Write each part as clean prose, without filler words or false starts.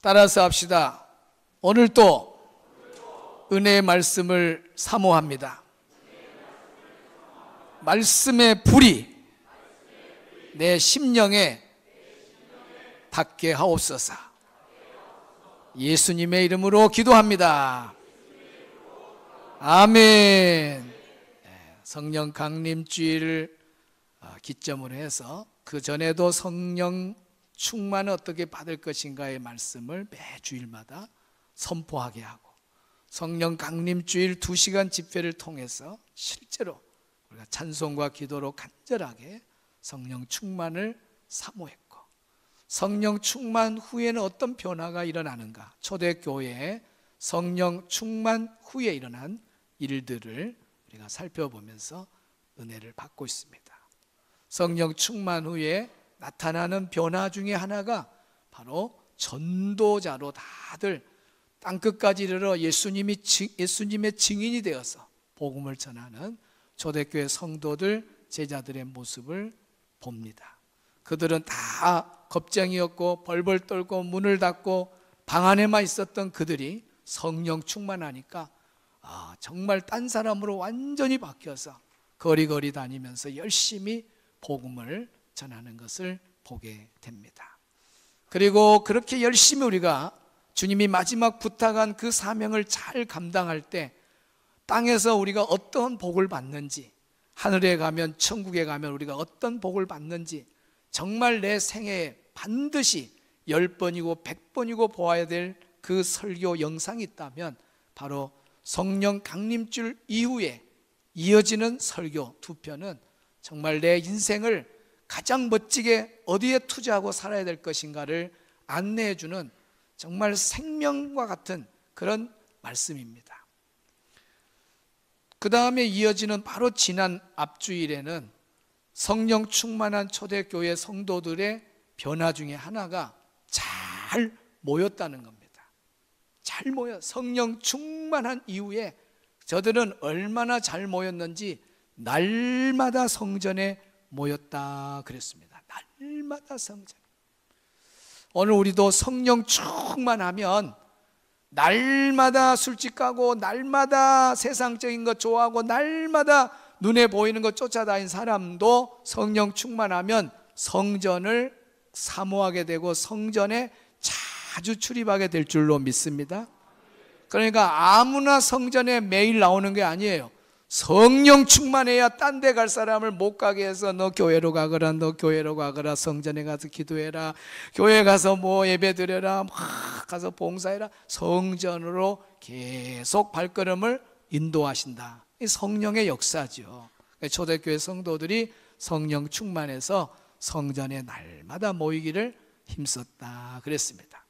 따라서 합시다. 오늘도 은혜의 말씀을 사모합니다. 말씀의 불이 내 심령에 닿게 하옵소서. 예수님의 이름으로 기도합니다. 아멘. 성령 강림주일을 기점으로 해서 그 전에도 성령 충만을 어떻게 받을 것인가의 말씀을 매주일마다 선포하게 하고, 성령 강림주일 2시간 집회를 통해서 실제로 우리가 찬송과 기도로 간절하게 성령 충만을 사모했고, 성령 충만 후에는 어떤 변화가 일어나는가, 초대교회에 성령 충만 후에 일어난 일들을 우리가 살펴보면서 은혜를 받고 있습니다. 성령 충만 후에 나타나는 변화 중에 하나가 바로 전도자로 다들 땅끝까지 이르러 예수님의 증인이 되어서 복음을 전하는 초대교회 성도들, 제자들의 모습을 봅니다. 그들은 다 겁쟁이였고 벌벌 떨고 문을 닫고 방 안에만 있었던 그들이 성령 충만하니까 정말 딴 사람으로 완전히 바뀌어서 거리거리 다니면서 열심히 복음을 전하는 것을 보게 됩니다. 그리고 그렇게 열심히 우리가 주님이 마지막 부탁한 그 사명을 잘 감당할 때 땅에서 우리가 어떤 복을 받는지, 하늘에 가면, 천국에 가면 우리가 어떤 복을 받는지 정말 내 생애에 반드시 10번이고 100번이고 보아야 될 그 설교 영상이 있다면 바로 성령 강림줄 이후에 이어지는 설교 2편은 정말 내 인생을 가장 멋지게 어디에 투자하고 살아야 될 것인가를 안내해 주는 정말 생명과 같은 그런 말씀입니다. 그 다음에 이어지는 바로 지난 앞주일에는 성령 충만한 초대교회 성도들의 변화 중에 하나가 잘 모였다는 겁니다. 잘 모여, 성령 충만한 이후에 저들은 얼마나 잘 모였는지 날마다 성전에 모였다 그랬습니다. 날마다 성전. 오늘 우리도 성령 충만하면 날마다 술집 가고, 날마다 세상적인 것 좋아하고, 날마다 눈에 보이는 것 쫓아다니는 사람도 성령 충만하면 성전을 사모하게 되고 성전에 자주 출입하게 될 줄로 믿습니다. 그러니까 아무나 성전에 매일 나오는 게 아니에요. 성령 충만해야 딴 데 갈 사람을 못 가게 해서 너 교회로 가거라, 너 교회로 가거라, 성전에 가서 기도해라, 교회 가서 뭐 예배 드려라, 막 가서 봉사해라, 성전으로 계속 발걸음을 인도하신다. 이 성령의 역사죠. 초대교회 성도들이 성령 충만해서 성전에 날마다 모이기를 힘썼다 그랬습니다.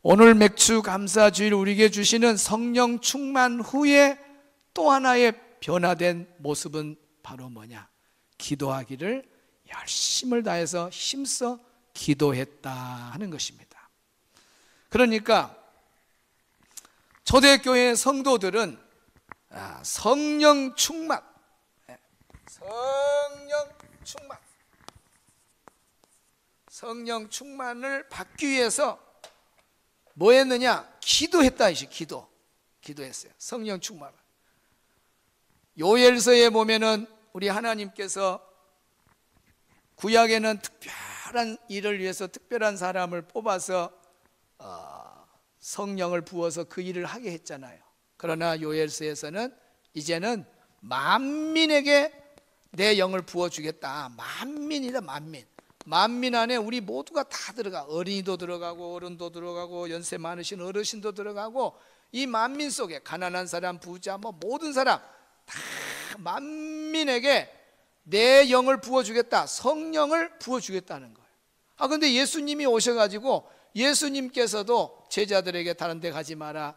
오늘 맥주 감사주일 우리에게 주시는 성령 충만 후에 또 하나의 변화된 모습은 바로 뭐냐? 기도하기를 열심을 다해서 힘써 기도했다 하는 것입니다. 그러니까 초대교회 성도들은 성령 충만, 성령 충만을 받기 위해서 뭐 했느냐? 기도했다. 기도했어요. 성령 충만. 요엘서에 보면은 우리 하나님께서 구약에는 특별한 일을 위해서 특별한 사람을 뽑아서 성령을 부어서 그 일을 하게 했잖아요. 그러나 요엘서에서는 이제는 만민에게 내 영을 부어주겠다. 만민이다. 만민 안에 우리 모두가 다 들어가. 어린이도 들어가고 어른도 들어가고 연세 많으신 어르신도 들어가고, 이 만민 속에 가난한 사람, 부자, 뭐 모든 사람 다 만민에게 내 영을 부어주겠다. 성령을 부어주겠다는 거예요. 근데 예수님이 오셔가지고 예수님께서도 제자들에게 다른 데 가지 마라,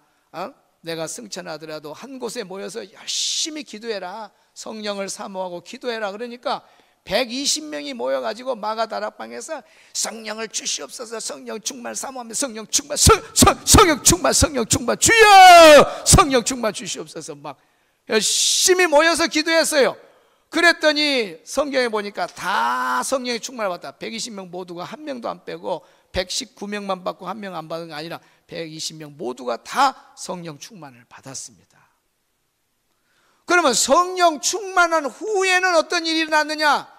내가 승천하더라도 한 곳에 모여서 열심히 기도해라, 성령을 사모하고 기도해라. 그러니까 120명이 모여가지고 마가다락방에서 성령을 주시옵소서, 성령 충만 사모하며 성령 충만, 성령 충만 주여, 성령 충만 주시옵소서 막 열심히 모여서 기도했어요. 그랬더니 성경에 보니까 다 성령의 충만을 받았다. 120명 모두가 한 명도 안 빼고 119명만 받고 한 명 안 받은 게 아니라 120명 모두가 다 성령 충만을 받았습니다. 그러면 성령 충만한 후에는 어떤 일이 일어났느냐?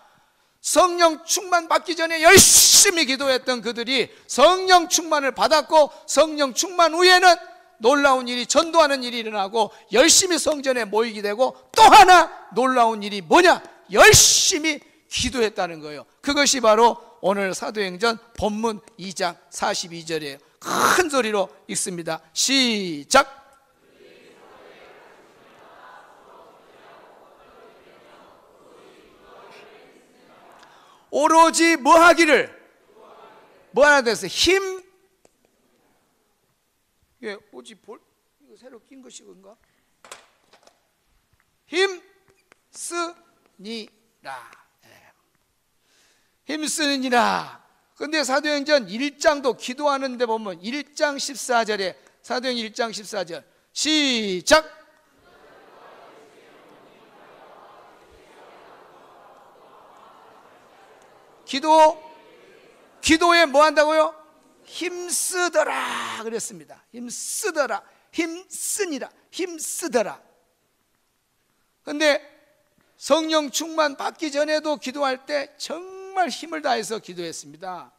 성령 충만 받기 전에 열심히 기도했던 그들이 성령 충만을 받았고, 성령 충만 후에는 놀라운 일이, 전도하는 일이 일어나고 열심히 성전에 모이게 되고, 또 하나 놀라운 일이 뭐냐? 열심히 기도했다는 거예요. 그것이 바로 오늘 사도행전 본문 2장 42절이에요. 큰 소리로 읽습니다. 시작. 오로지 뭐 하기를? 뭐 하나 됐어요? 힘. 예, 오지 볼 이거 새로 낀 것이 건가? 힘 쓰니라. 힘 쓰니라. 근데 사도행전 1장도 기도하는데 보면 1장 14절에, 사도행전 1장 14절 시작. 기도에 뭐 한다고요? 힘쓰더라 그랬습니다. 힘쓰더라, 힘쓰니라, 힘쓰더라. 근데 성령 충만 받기 전에도 기도할 때 정말 힘을 다해서 기도했습니다.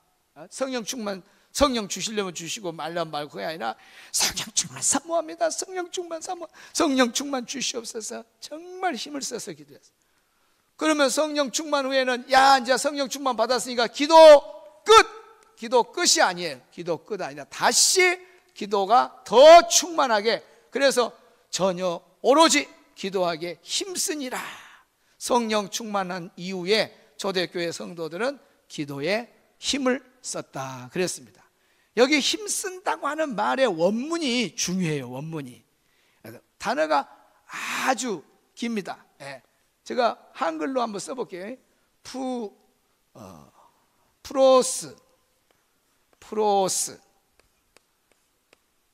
성령 충만, 성령 주시려면 주시고 말려면 말고 그게 아니라 성령 충만 사모합니다. 성령 충만 사모, 성령 충만 주시옵소서. 정말 힘을 써서 기도했어요. 그러면 성령 충만 후에는 야 이제 성령 충만 받았으니까 기도 끝! 기도 끝이 아니에요. 기도 끝 아니라 다시 기도가 더 충만하게, 그래서 전혀 오로지 기도하게 힘쓰니라. 성령 충만한 이후에 초대교회 성도들은 기도에 힘을 썼다 그랬습니다. 여기 힘쓴다고 하는 말의 원문이 중요해요. 원문이 단어가 아주 깁니다. 제가 한글로 한번 써볼게요. 프로스,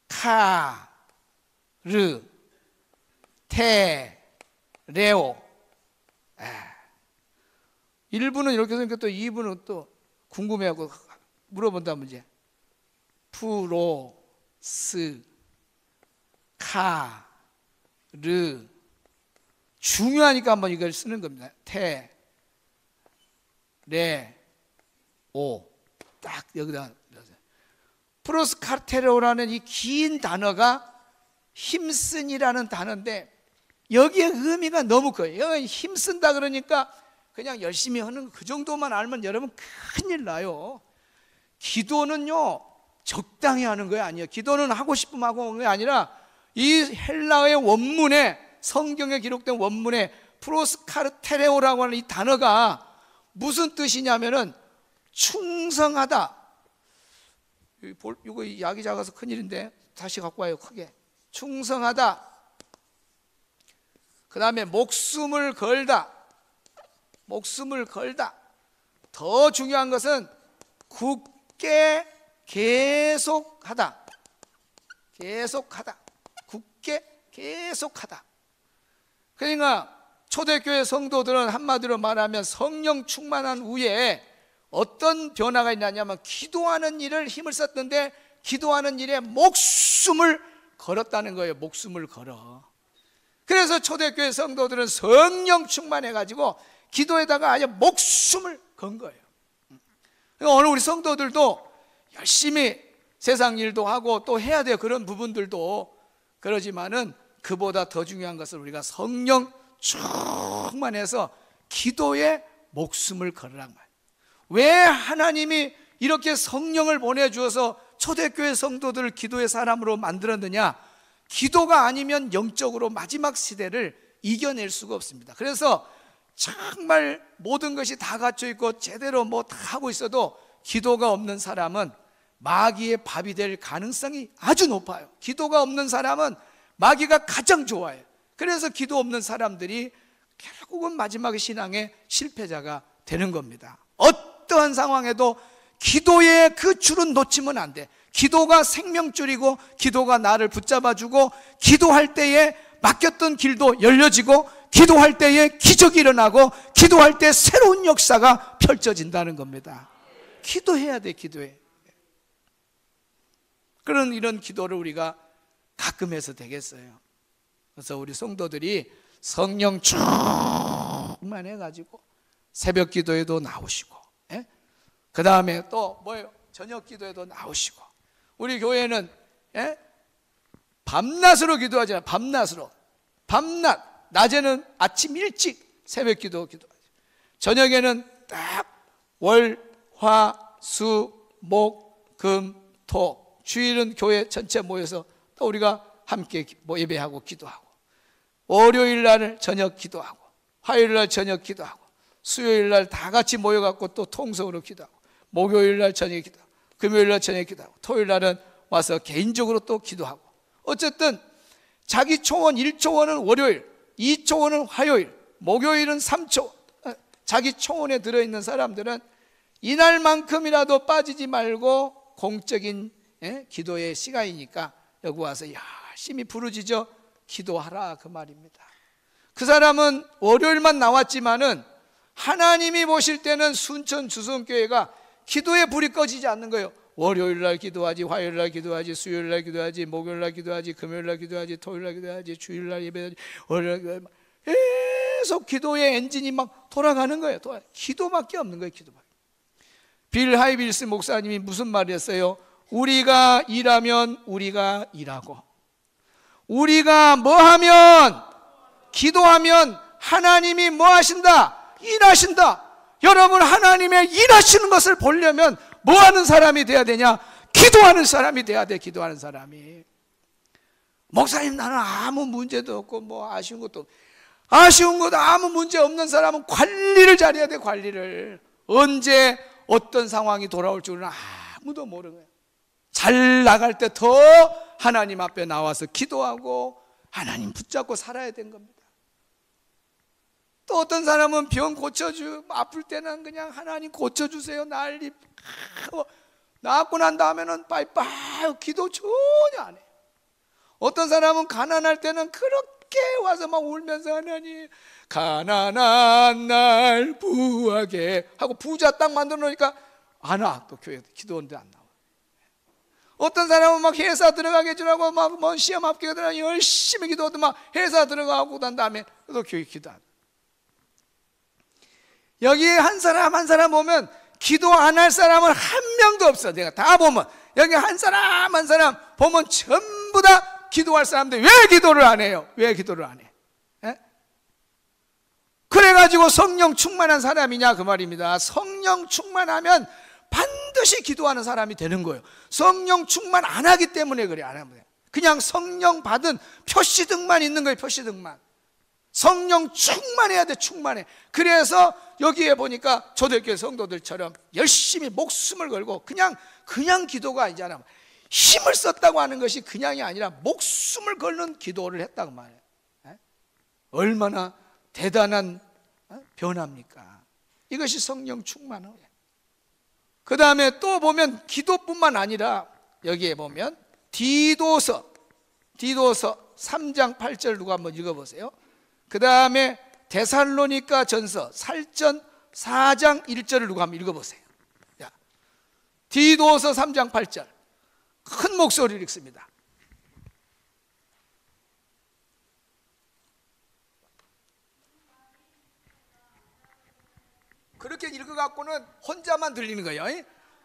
카르, 테레오. 1부는 이렇게 쓰니까 또 2부는 또 궁금해하고 물어본다면 이제 프로스, 카르. 중요하니까 한번 이걸 쓰는 겁니다. 테레오. 딱 여기다 프로스카테레오라는 이 긴 단어가 힘쓴이라는 단어인데 여기에 의미가 너무 커요. 힘쓴다 그러니까 그냥 열심히 하는 그 정도만 알면 여러분 큰일 나요. 기도는요 적당히 하는 거예요. 아니에요. 기도는 하고 싶으면 하고 하는 게 아니라 이 헬라어의 원문에, 성경에 기록된 원문에 프로스카르테레오라고 하는 이 단어가 무슨 뜻이냐면은 충성하다. 이거 약이 작아서 큰일인데 다시 갖고 와요. 크게. 충성하다. 그 다음에 목숨을 걸다. 목숨을 걸다. 더 중요한 것은 굳게 계속하다. 계속하다. 굳게 계속하다. 그러니까 초대교회 성도들은 한마디로 말하면 성령 충만한 후에 어떤 변화가 있냐면 기도하는 일을 힘을 썼던데 기도하는 일에 목숨을 걸었다는 거예요. 목숨을 걸어. 그래서 초대교회 성도들은 성령 충만해가지고 기도에다가 아예 목숨을 건 거예요. 오늘 우리 성도들도 열심히 세상 일도 하고 또 해야 돼요. 그런 부분들도. 그러지만은 그보다 더 중요한 것은 우리가 성령 충만해서 기도에 목숨을 걸으란 말이에요. 왜 하나님이 이렇게 성령을 보내주어서 초대교회 성도들을 기도의 사람으로 만들었느냐? 기도가 아니면 영적으로 마지막 시대를 이겨낼 수가 없습니다. 그래서 정말 모든 것이 다 갖춰 있고 제대로 뭐 다 하고 있어도 기도가 없는 사람은 마귀의 밥이 될 가능성이 아주 높아요. 기도가 없는 사람은 마귀가 가장 좋아해요. 그래서 기도 없는 사람들이 결국은 마지막 신앙의 실패자가 되는 겁니다. 어떠한 상황에도 기도의 그 줄은 놓치면 안 돼. 기도가 생명줄이고 기도가 나를 붙잡아주고 기도할 때에 막혔던 길도 열려지고 기도할 때에 기적이 일어나고 기도할 때 새로운 역사가 펼쳐진다는 겁니다. 기도해야 돼, 기도해. 그런 이런 기도를 우리가 가끔 해서 되겠어요. 그래서 우리 성도들이 성령 충만해가지고 새벽 기도에도 나오시고, 그 다음에 또 뭐예요? 저녁 기도에도 나오시고. 우리 교회는 밤낮으로 기도하잖아요. 밤낮으로. 밤낮. 낮에는 아침 일찍 새벽 기도하죠. 저녁에는 딱 월, 화, 수, 목, 금, 토. 주일은 교회 전체 모여서 또 우리가 함께 예배하고 기도하고, 월요일 날 저녁 기도하고, 화요일 날 저녁 기도하고, 수요일 날 다 같이 모여갖고 또 통성으로 기도하고, 목요일 날 저녁 기도하고, 금요일 날 저녁 기도하고, 토요일 날은 와서 개인적으로 또 기도하고. 어쨌든 자기 초원 1초원은 월요일, 2초원은 화요일, 목요일은 3초. 자기 초원에 들어있는 사람들은 이날만큼이라도 빠지지 말고 공적인 기도의 시간이니까 여기 와서 열심히 부르짖어 기도하라, 그 말입니다. 그 사람은 월요일만 나왔지만은 하나님이 보실 때는 순천 주성교회가 기도에 불이 꺼지지 않는 거예요. 월요일 날 기도하지, 화요일 날 기도하지, 수요일 날 기도하지, 목요일 날 기도하지, 금요일 날 기도하지, 토요일 날 기도하지, 주일 날 예배하지, 월요일 날 계속 기도의 엔진이 막 돌아가는 거예요. 기도밖에 없는 거예요, 기도밖에. 빌 하이빌스 목사님이 무슨 말을 했어요? 우리가 일하면 우리가 일하고, 우리가 뭐 하면, 기도하면 하나님이 뭐 하신다? 일하신다. 여러분, 하나님의 일하시는 것을 보려면 뭐 하는 사람이 돼야 되냐? 기도하는 사람이 돼야 돼. 기도하는 사람이. 목사님, 나는 아무 문제도 없고 뭐 아쉬운 것도 없고. 아쉬운 것도 아무 문제 없는 사람은 관리를 잘해야 돼. 관리를. 언제 어떤 상황이 돌아올 줄은 아무도 모르는 거예요. 잘 나갈 때 더 하나님 앞에 나와서 기도하고 하나님 붙잡고 살아야 되는 겁니다. 또 어떤 사람은 병 아플 때는 그냥 하나님 고쳐주세요, 난리. 낫고 난 다음에는 빠이빠이 기도 전혀 안 해요. 어떤 사람은 가난할 때는 그렇게 와서 막 울면서 하나님 가난한 날 부하게 하고 부자 딱 만들어 놓으니까 안 와. 또 교회 기도하는데 안 나와. 어떤 사람은 막 회사 들어가게 해주라고 막 뭐 시험 합격하더라 열심히 기도하도 막 회사 들어가고 난 다음에 또 교회 기도 안 해. 여기에 한 사람 한 사람 보면 기도 안 할 사람은 한 명도 없어. 내가 다 보면 여기 한 사람 한 사람 보면 전부 다 기도할 사람들 왜 기도를 안 해요? 왜 기도를 안 해? 그래가지고 성령 충만한 사람이냐 그 말입니다. 성령 충만하면 반드시 기도하는 사람이 되는 거예요. 성령 충만 안 하기 때문에 그래. 안 하면 그냥 성령 받은 표시등만 있는 거예요. 표시등만. 성령 충만해야 돼. 충만해. 그래서 여기에 보니까 초대교회 성도들처럼 열심히 목숨을 걸고 그냥 기도가 아니잖아. 힘을 썼다고 하는 것이 그냥이 아니라 목숨을 걸는 기도를 했다고 말해요. 얼마나 대단한 변화입니까? 이것이 성령 충만이에요. 그 다음에 또 보면 기도뿐만 아니라 여기에 보면 디도서 3장 8절 누가 한번 읽어보세요. 그 다음에 데살로니가 전서 4장 1절을 누가 한번 읽어보세요. 디도서 3장 8절 큰 목소리를 읽습니다. 그렇게 읽어갖고는 혼자만 들리는 거예요.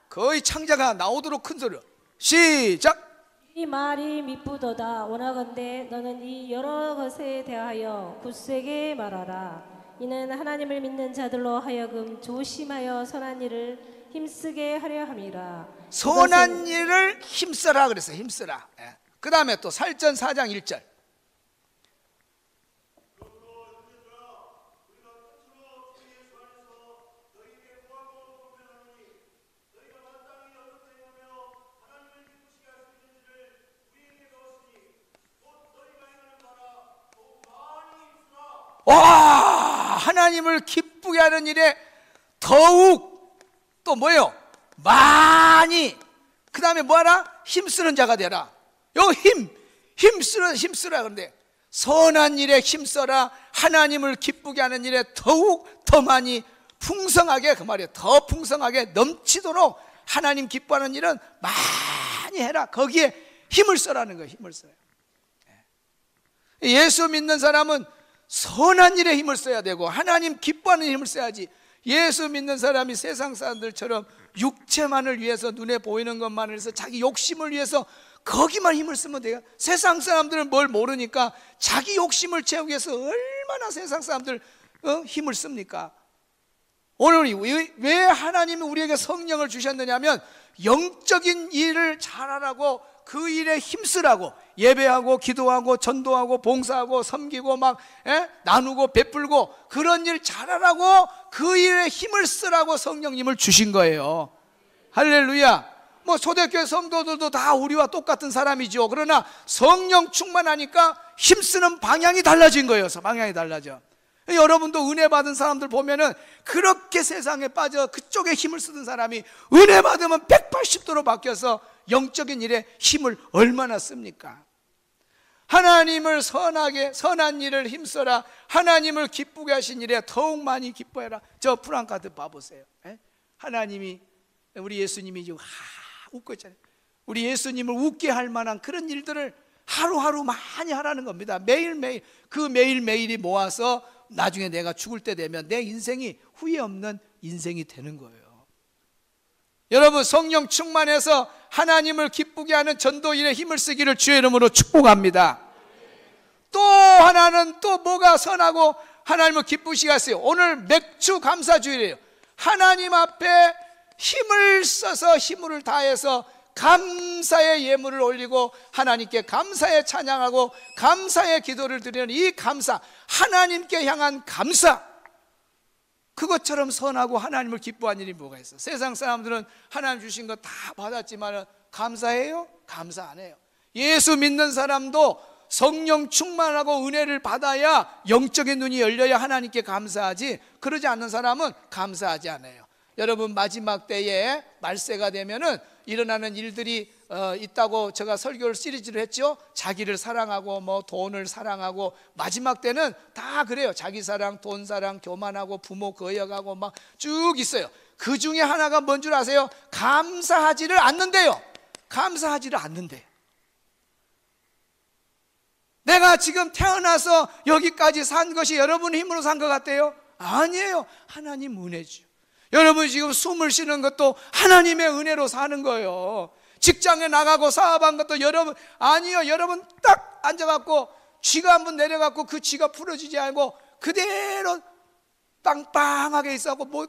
거의 창자가 나오도록 큰 소리로 시작. 이 말이 미쁘도다. 원하건대 너는 이 여러 것에 대하여 굳세게 말하라. 이는 하나님을 믿는 자들로 하여금 조심하여 선한 일을 힘쓰게 하려 함이라. 선한 일을 힘쓰라 그랬어요. 힘쓰라. 그 다음에 또 살전 4장 1절 와, 하나님을 기쁘게 하는 일에 더욱 또 뭐예요? 많이. 그 다음에 뭐하라? 힘쓰는 자가 되라. 요 힘쓰라 그런데 선한 일에 힘써라. 하나님을 기쁘게 하는 일에 더욱 더 많이 풍성하게, 그 말이에요. 더 풍성하게 넘치도록 하나님 기뻐하는 일은 많이 해라. 거기에 힘을 써라는 거예요. 힘을 써요. 예수 믿는 사람은 선한 일에 힘을 써야 되고 하나님 기뻐하는 힘을 써야지. 예수 믿는 사람이 세상 사람들처럼 육체만을 위해서, 눈에 보이는 것만을 위해서, 자기 욕심을 위해서 거기만 힘을 쓰면 돼요. 세상 사람들은 뭘 모르니까 자기 욕심을 채우기 위해서 얼마나 세상 사람들 힘을 씁니까? 오늘 왜 하나님이 우리에게 성령을 주셨느냐면 영적인 일을 잘하라고, 그 일에 힘쓰라고, 예배하고 기도하고 전도하고 봉사하고 섬기고 막 나누고 베풀고 그런 일 잘하라고, 그 일에 힘을 쓰라고 성령님을 주신 거예요. 할렐루야. 뭐 초대교회 성도들도 다 우리와 똑같은 사람이죠. 그러나 성령 충만하니까 힘쓰는 방향이 달라진 거예요. 방향이 달라져. 여러분도 은혜 받은 사람들 보면은 그렇게 세상에 빠져 그쪽에 힘을 쓰던 사람이 은혜 받으면 180도로 바뀌어서 영적인 일에 힘을 얼마나 씁니까? 하나님을 선한 일을 힘써라. 하나님을 기쁘게 하신 일에 더욱 많이 기뻐해라. 저 프랑카드 봐보세요. 하나님이, 우리 예수님이 지금 웃고 있잖아요. 우리 예수님을 웃게 할 만한 그런 일들을 하루하루 많이 하라는 겁니다. 매일매일. 그 매일매일이 모아서 나중에 내가 죽을 때 되면 내 인생이 후회 없는 인생이 되는 거예요. 여러분, 성령 충만해서 하나님을 기쁘게 하는 전도 일에 힘을 쓰기를 주의 이름으로 축복합니다. 또 하나는 또 뭐가 선하고 하나님을 기쁘시게 하세요. 오늘 맥주 감사주일이에요. 하나님 앞에 힘을 써서, 힘을 다해서 감사의 예물을 올리고 하나님께 감사의 찬양하고 감사의 기도를 드리는 이 감사, 하나님께 향한 감사, 그것처럼 선하고 하나님을 기뻐하는 일이 뭐가 있어? 세상 사람들은 하나님 주신 거 다 받았지만 감사해요? 감사 안 해요. 예수 믿는 사람도 성령 충만하고 은혜를 받아야, 영적인 눈이 열려야 하나님께 감사하지, 그러지 않는 사람은 감사하지 않아요. 여러분, 마지막 때에 말세가 되면은 일어나는 일들이 있다고 제가 설교를 시리즈를 했죠. 자기를 사랑하고 뭐 돈을 사랑하고, 마지막 때는 다 그래요. 자기 사랑, 돈 사랑, 교만하고 부모 거역하고 막 쭉 있어요. 그 중에 하나가 뭔 줄 아세요? 감사하지를 않는데요. 감사하지를 않는데. 내가 지금 태어나서 여기까지 산 것이 여러분의 힘으로 산 것 같아요? 아니에요. 하나님 은혜죠. 여러분이 지금 숨을 쉬는 것도 하나님의 은혜로 사는 거예요. 직장에 나가고 사업한 것도 여러분, 아니요, 여러분 딱 앉아갖고 쥐가 한번 내려갖고 그 쥐가 풀어지지 않고 그대로 빵빵하게 있어갖고 뭐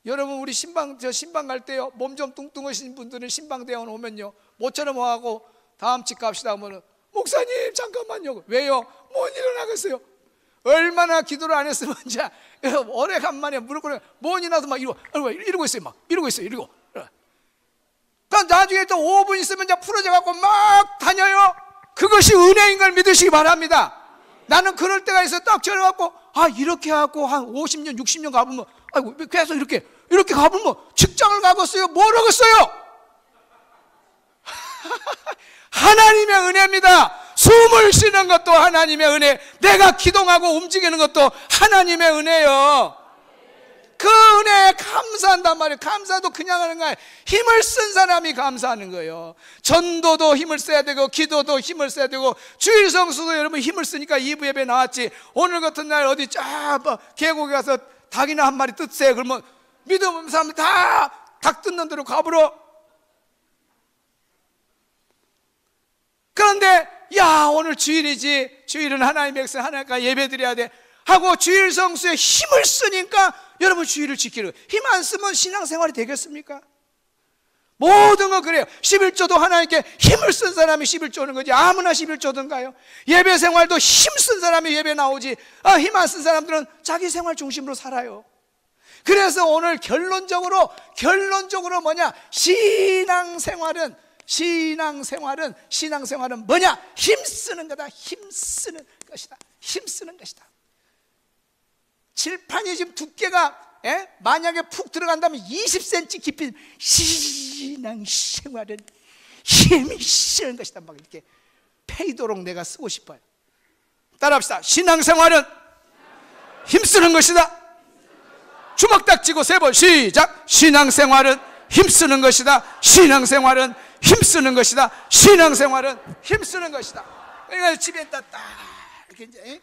여러분, 우리 신방 갈 때요, 몸 좀 뚱뚱하신 분들은 신방대원 오면요, 모처럼 와갖고 다음 집 갑시다 하면은, 목사님 잠깐만요. 왜요? 못 일어나겠어요. 얼마나 기도를 안 했으면 이제 오래간만에 무릎 꿇어 못 일어나서 막 이러고 있어요. 막 이러고 있어요. 이러고. 그러니까 나중에 또 5분 있으면 이제 풀어져 갖고 막 다녀요. 그것이 은혜인 걸 믿으시기 바랍니다. 나는 그럴 때가 있어. 딱 저래갖고 이렇게 하고 한 50년 60년 가보면, 아이고 계속 이렇게 가보면 직장을 가겠어요? 뭘 하겠어요? 하나님의 은혜입니다. 숨을 쉬는 것도 하나님의 은혜, 내가 기동하고 움직이는 것도 하나님의 은혜예요. 그 은혜에 감사한단 말이에요. 감사도 그냥 하는 거예요. 힘을 쓴 사람이 감사하는 거예요. 전도도 힘을 써야 되고 기도도 힘을 써야 되고 주일 성수도 여러분 힘을 쓰니까 2부 예배 나왔지. 오늘 같은 날 어디 계곡에 가서 닭이나 한 마리 뜯으세요. 그러면 믿음 없는 사람들 다 닭 뜯는 대로 가버려. 그런데 오늘 주일이지, 주일은 하나님의 백성, 하나님과 예배 드려야 돼 하고 주일 성수에 힘을 쓰니까 여러분 주일을 지키는, 힘 안 쓰면 신앙생활이 되겠습니까? 모든 건 그래요. 11조도 하나님께 힘을 쓴 사람이 11조는 거지 아무나 11조든가요? 예배 생활도 힘 쓴 사람이 예배 나오지, 힘 안 쓴 사람들은 자기 생활 중심으로 살아요. 그래서 오늘 결론적으로 뭐냐? 신앙생활은 뭐냐? 힘쓰는 거다. 힘쓰는 것이다. 칠판이 지금 두께가 만약에 푹 들어간다면 20cm 깊이, 신앙생활은 힘이 쓰는 것이다. 막 이렇게 패이도록 내가 쓰고 싶어요. 따라합시다. 신앙생활은 힘쓰는 것이다. 주먹 딱 쥐고 세 번 시작. 신앙생활은 힘쓰는 것이다. 신앙생활은 힘쓰는 것이다. 신앙생활은 힘쓰는 것이다. 그러니까 집에 딱 이렇게 이제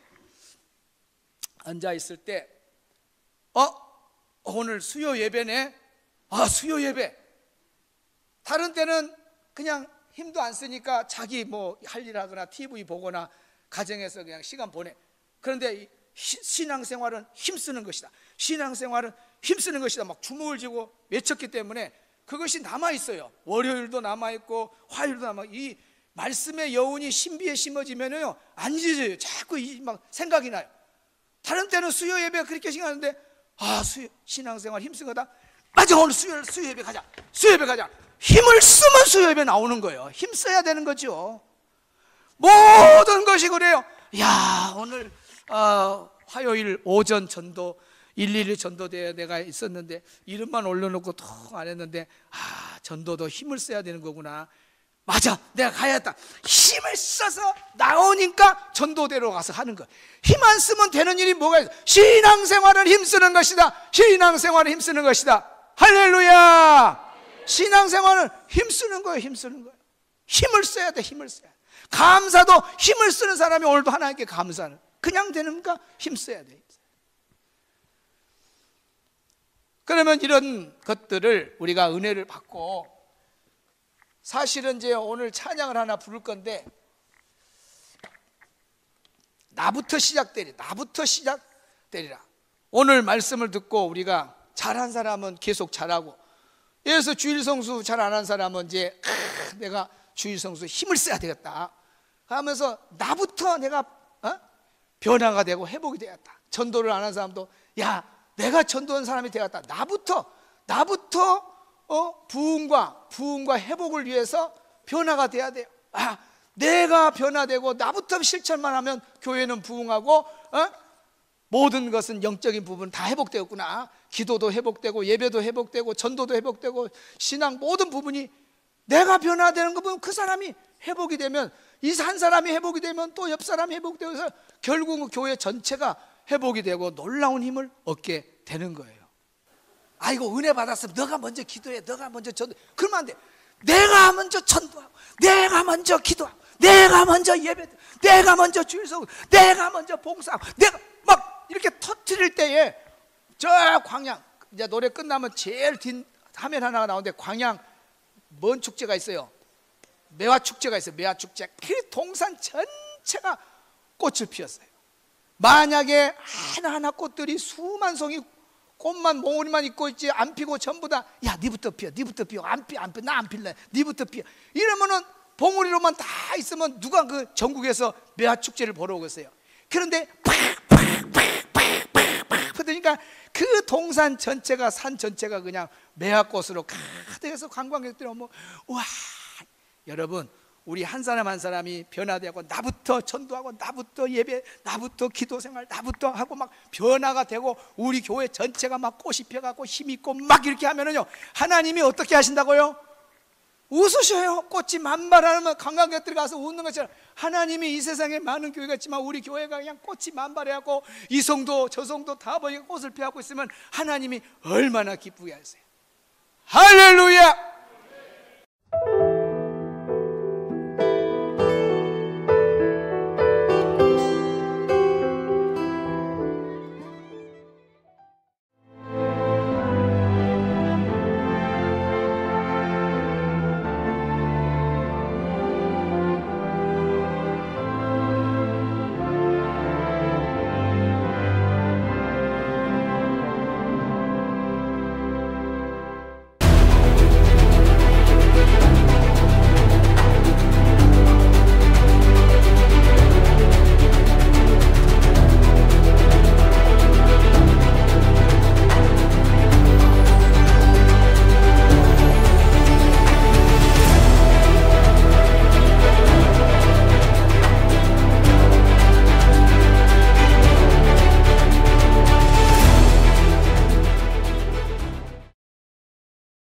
앉아 있을 때 오늘 수요 예배네. 수요 예배. 다른 때는 그냥 힘도 안 쓰니까 자기 뭐 할 일 하거나 TV 보거나 가정에서 그냥 시간 보내. 그런데 신앙생활은 힘쓰는 것이다. 신앙생활은 힘쓰는 것이다. 막 주먹을 쥐고 외쳤기 때문에 그것이 남아있어요. 월요일도 남아있고 화요일도 남아있고, 이 말씀의 여운이 신비에 심어지면요 안 잊어져요. 자꾸 막 생각이 나요. 다른 때는 수요 예배가 그렇게 생각하는데 신앙생활 힘쓰는 거다. 맞아, 오늘 수요 예배 가자. 수요 예배 가자. 힘을 쓰면 수요 예배 나오는 거예요. 힘써야 되는 거죠. 모든 것이 그래요. 야, 오늘 화요일 오전 전도 112 전도대에 내가 있었는데 이름만 올려놓고 통 안 했는데 전도도 힘을 써야 되는 거구나. 맞아, 내가 가야겠다. 힘을 써서 나오니까 전도대로 가서 하는 거야. 힘 안 쓰면 되는 일이 뭐가 있어? 신앙생활은 힘쓰는 것이다. 신앙생활은 힘쓰는 것이다. 할렐루야. 신앙생활은 힘쓰는 거예요. 힘쓰는 거예요. 힘을 써야 돼. 힘을 써야 돼. 감사도 힘을 쓰는 사람이 오늘도 하나님께 감사는 그냥 되는가? 힘써야 돼. 그러면 이런 것들을 우리가 은혜를 받고, 사실은 이제 오늘 찬양을 하나 부를 건데 나부터 시작되리라. 오늘 말씀을 듣고 우리가 잘한 사람은 계속 잘하고, 그래서 주일 성수 잘 안 한 사람은 이제 내가 주일 성수 힘을 써야 되겠다 하면서 나부터 내가 변화가 되고 회복이 되었다. 전도를 안 한 사람도 내가 전도한 사람이 되었다. 나부터 부흥과 회복을 위해서 변화가 돼야 돼요. 내가 변화되고 나부터 실천만 하면 교회는 부흥하고 모든 것은 영적인 부분 다 회복되었구나. 기도도 회복되고 예배도 회복되고 전도도 회복되고 신앙 모든 부분이 내가 변화되는 거 보면 그 사람이 회복이 되면, 이 한 사람이 회복이 되면 또 옆 사람이 회복되고 해서 결국은 교회 전체가 회복이 되고 놀라운 힘을 얻게 되는 거예요. 이거 은혜 받았으면 너가 먼저 기도해, 너가 먼저 전도. 그러면 안 돼. 내가 먼저 전도하고, 내가 먼저 기도하고, 내가 먼저 예배, 내가 먼저 주일 성수, 내가 먼저 봉사하고, 내가 막 이렇게 터뜨릴 때에 저 광양, 이제 노래 끝나면 제일 뒷 화면 하나가 나오는데 광양 뭔 축제가 있어요? 매화축제가 있어요. 매화축제. 그 동산 전체가 꽃을 피웠어요. 만약에 하나하나 꽃들이 수만 송이 꽃만 몽우리만 있고 있지 안 피고 전부 다 니부터 피워, 니부터 피워, 안 피워, 나 안 필래, 니부터 피워 이러면은 봉우리로만 다 있으면 누가 그 전국에서 매화축제를 보러 오겠어요? 그런데 팍팍팍팍팍 그러니까 그 동산 전체가, 산 전체가 그냥 매화꽃으로 가득해서 관광객들이 오면 와. 여러분, 우리 한 사람 한 사람이 변화되고 나부터 전도하고 나부터 예배, 나부터 기도생활, 나부터 하고 막 변화가 되고 우리 교회 전체가 막 꽃이 펴갖고 힘 있고 막 이렇게 하면은요, 하나님이 어떻게 하신다고요? 웃으셔요. 꽃이 만발하면 관광객들이 가서 웃는 것처럼 하나님이 이 세상에 많은 교회가 있지만 우리 교회가 그냥 꽃이 만발해갖고 이 성도 저 성도 다 보니까 꽃을 피하고 있으면 하나님이 얼마나 기쁘게 하세요. 할렐루야.